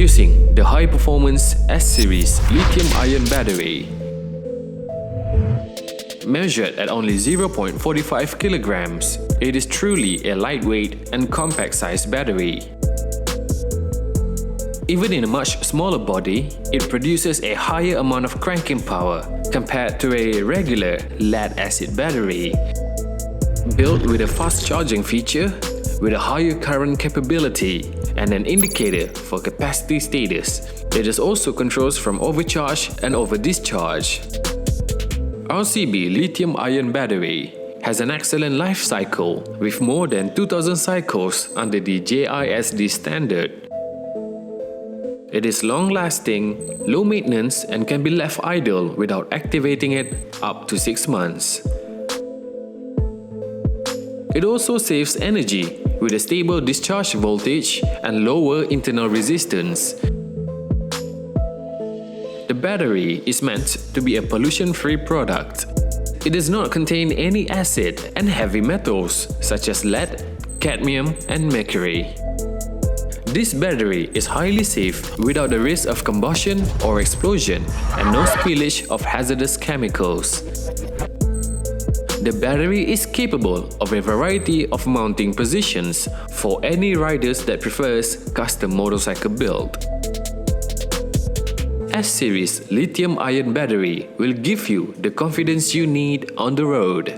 Introducing the high-performance S-Series lithium-ion battery. Measured at only 0.45 kilograms, it is truly a lightweight and compact-sized battery. Even in a much smaller body, it produces a higher amount of cranking power compared to a regular lead-acid battery. Built with a fast charging feature, with a higher current capability and an indicator for capacity status, it is also controls from overcharge and over-discharge. RCB lithium-ion battery has an excellent life cycle with more than 2000 cycles under the JISD standard. It is long-lasting, low-maintenance and can be left idle without activating it up to 6 months. It also saves energy with a stable discharge voltage and lower internal resistance. The battery is meant to be a pollution-free product. It does not contain any acid and heavy metals such as lead, cadmium and mercury. This battery is highly safe without the risk of combustion or explosion and no spillage of hazardous chemicals. The battery is capable of a variety of mounting positions for any riders that prefers custom motorcycle build. S-Series lithium-ion battery will give you the confidence you need on the road.